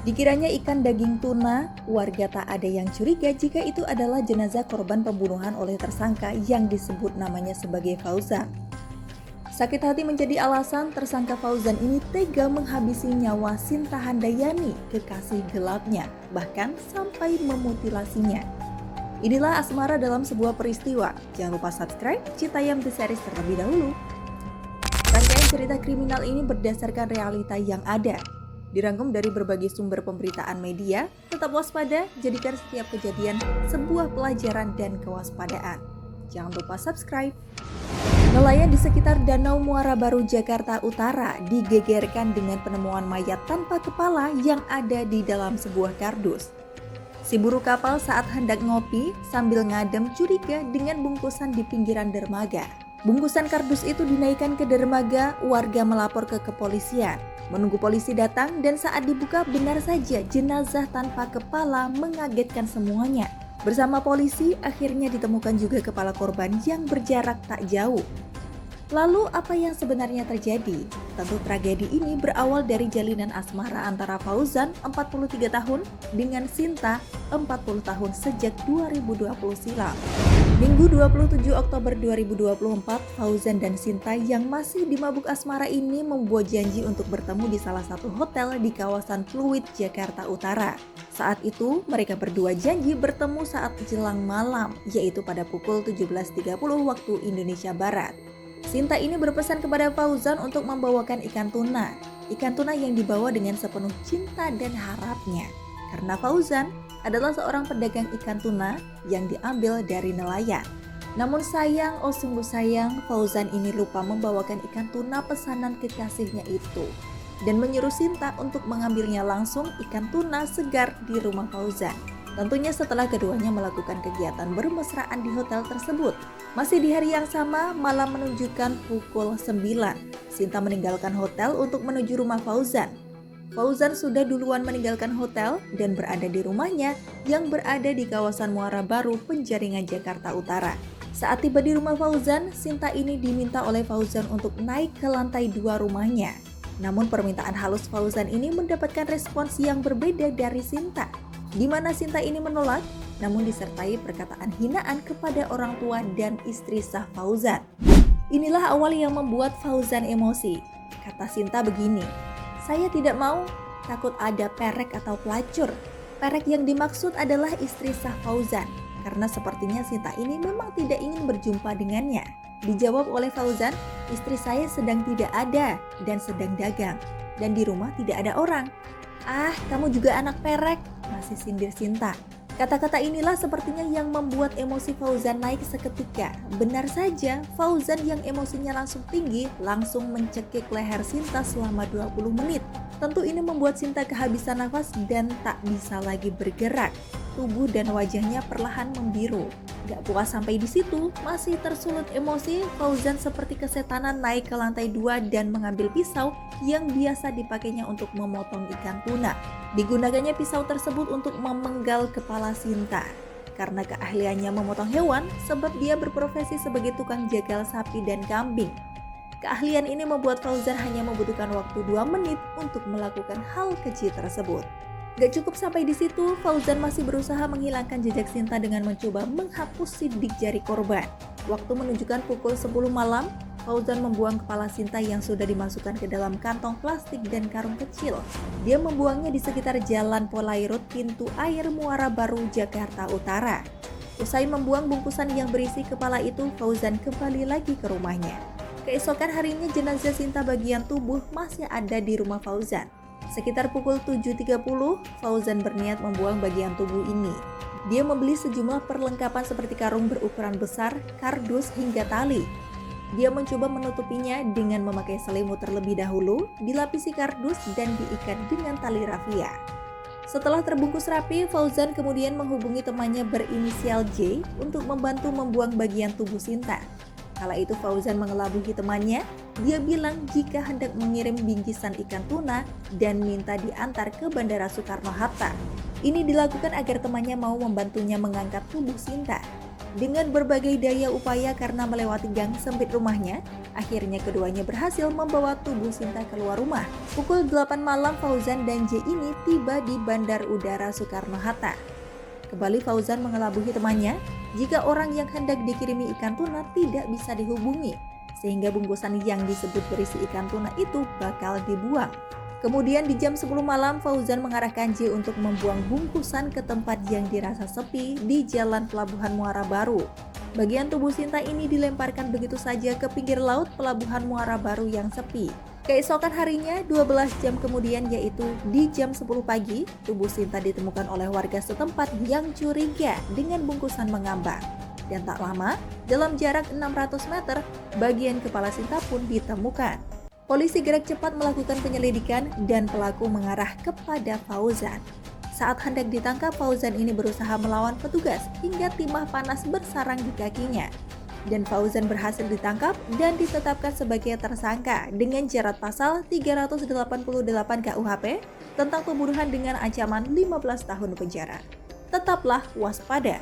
Dikiranya ikan daging tuna, warga tak ada yang curiga jika itu adalah jenazah korban pembunuhan oleh tersangka yang disebut namanya sebagai Fauzan. Sakit hati menjadi alasan tersangka Fauzan ini tega menghabisi nyawa Sinta Handayani, kekasih gelapnya, bahkan sampai memutilasinya. Inilah asmara dalam sebuah peristiwa. Jangan lupa subscribe Citayam The Series terlebih dahulu. Rangkaian cerita kriminal ini berdasarkan realita yang ada. Dirangkum dari berbagai sumber pemberitaan media, tetap waspada, jadikan setiap kejadian sebuah pelajaran dan kewaspadaan. Jangan lupa subscribe. Nelayan di sekitar Danau Muara Baru, Jakarta Utara digegerkan dengan penemuan mayat tanpa kepala yang ada di dalam sebuah kardus. Si buruh kapal saat hendak ngopi sambil ngadem curiga dengan bungkusan di pinggiran dermaga. Bungkusan kardus itu dinaikkan ke dermaga, warga melapor ke kepolisian. Menunggu polisi datang dan saat dibuka benar saja jenazah tanpa kepala mengagetkan semuanya. Bersama polisi akhirnya ditemukan juga kepala korban yang berjarak tak jauh. Lalu apa yang sebenarnya terjadi? Tentu tragedi ini berawal dari jalinan asmara antara Fauzan 43 tahun dengan Sinta 40 tahun sejak 2020 silam. Minggu 27 Oktober 2024, Fauzan dan Sinta yang masih di mabuk asmara ini membuat janji untuk bertemu di salah satu hotel di kawasan Pluit, Jakarta Utara. Saat itu, mereka berdua janji bertemu saat jelang malam, yaitu pada pukul 17.30 waktu Indonesia Barat. Sinta ini berpesan kepada Fauzan untuk membawakan ikan tuna. Ikan tuna yang dibawa dengan sepenuh cinta dan harapnya. Karena Fauzan adalah seorang pedagang ikan tuna yang diambil dari nelayan. Namun sayang, oh sungguh sayang, Fauzan ini lupa membawakan ikan tuna pesanan kekasihnya itu. Dan menyuruh Sinta untuk mengambilnya langsung ikan tuna segar di rumah Fauzan. Tentunya setelah keduanya melakukan kegiatan bermesraan di hotel tersebut. Masih di hari yang sama, malam menunjukkan pukul 9. Sinta meninggalkan hotel untuk menuju rumah Fauzan. Fauzan sudah duluan meninggalkan hotel dan berada di rumahnya yang berada di kawasan Muara Baru, Penjaringan, Jakarta Utara. Saat tiba di rumah Fauzan, Sinta ini diminta oleh Fauzan untuk naik ke lantai 2 rumahnya. Namun permintaan halus Fauzan ini mendapatkan respons yang berbeda dari Sinta, di mana Sinta ini menolak, namun disertai perkataan hinaan kepada orang tua dan istri sah Fauzan. Inilah awal yang membuat Fauzan emosi. Kata Sinta begini, "Saya tidak mau, takut ada perek atau pelacur." Perek yang dimaksud adalah istri sah Fauzan, karena sepertinya Sinta ini memang tidak ingin berjumpa dengannya. Dijawab oleh Fauzan, "Istri saya sedang tidak ada dan sedang dagang, dan di rumah tidak ada orang." "Ah, kamu juga anak perek," masih sindir Sinta. Kata-kata inilah sepertinya yang membuat emosi Fauzan naik seketika. Benar saja, Fauzan yang emosinya langsung tinggi, langsung mencekik leher Sinta selama 20 menit. Tentu ini membuat Sinta kehabisan nafas dan tak bisa lagi bergerak. Tubuh dan wajahnya perlahan membiru. Gak puas sampai di situ, masih tersulut emosi, Fauzan seperti kesetanan naik ke lantai 2 dan mengambil pisau yang biasa dipakainya untuk memotong ikan tuna. Digunakannya pisau tersebut untuk memenggal kepala Sinta. Karena keahliannya memotong hewan, sebab dia berprofesi sebagai tukang jagal sapi dan kambing. Keahlian ini membuat Fauzan hanya membutuhkan waktu 2 menit untuk melakukan hal keji tersebut. Gak cukup sampai di situ, Fauzan masih berusaha menghilangkan jejak Sinta dengan mencoba menghapus sidik jari korban. Waktu menunjukkan pukul 10 malam, Fauzan membuang kepala Sinta yang sudah dimasukkan ke dalam kantong plastik dan karung kecil. Dia membuangnya di sekitar Jalan Polairut, pintu air Muara Baru, Jakarta Utara. Usai membuang bungkusan yang berisi kepala itu, Fauzan kembali lagi ke rumahnya. Keesokan harinya jenazah Sinta bagian tubuh masih ada di rumah Fauzan. Sekitar pukul 7.30, Fauzan berniat membuang bagian tubuh ini. Dia membeli sejumlah perlengkapan seperti karung berukuran besar, kardus, hingga tali. Dia mencoba menutupinya dengan memakai selimut terlebih dahulu, dilapisi kardus dan diikat dengan tali rafia. Setelah terbungkus rapi, Fauzan kemudian menghubungi temannya berinisial J untuk membantu membuang bagian tubuh Sinta. Kala itu Fauzan mengelabuhi temannya, dia bilang jika hendak mengirim bingkisan ikan tuna dan minta diantar ke Bandara Soekarno-Hatta. Ini dilakukan agar temannya mau membantunya mengangkat tubuh Sinta. Dengan berbagai daya upaya karena melewati gang sempit rumahnya, akhirnya keduanya berhasil membawa tubuh Sinta keluar rumah. Pukul 8 malam Fauzan dan J ini tiba di Bandar Udara Soekarno-Hatta. Kembali Fauzan mengelabuhi temannya, jika orang yang hendak dikirimi ikan tuna tidak bisa dihubungi, sehingga bungkusan yang disebut berisi ikan tuna itu bakal dibuang. Kemudian di jam 10 malam Fauzan mengarahkan J untuk membuang bungkusan ke tempat yang dirasa sepi di Jalan Pelabuhan Muara Baru. Bagian tubuh Sinta ini dilemparkan begitu saja ke pinggir laut Pelabuhan Muara Baru yang sepi. Keesokan harinya, 12 jam kemudian yaitu di jam 10 pagi, tubuh Sinta ditemukan oleh warga setempat yang curiga dengan bungkusan mengambang. Dan tak lama, dalam jarak 600 meter, bagian kepala Sinta pun ditemukan. Polisi gerak cepat melakukan penyelidikan dan pelaku mengarah kepada Fauzan. Saat hendak ditangkap, Fauzan ini berusaha melawan petugas hingga timah panas bersarang di kakinya. Dan Fauzan berhasil ditangkap dan ditetapkan sebagai tersangka dengan jerat pasal 388 KUHP tentang pembunuhan dengan ancaman 15 tahun penjara. Tetaplah waspada.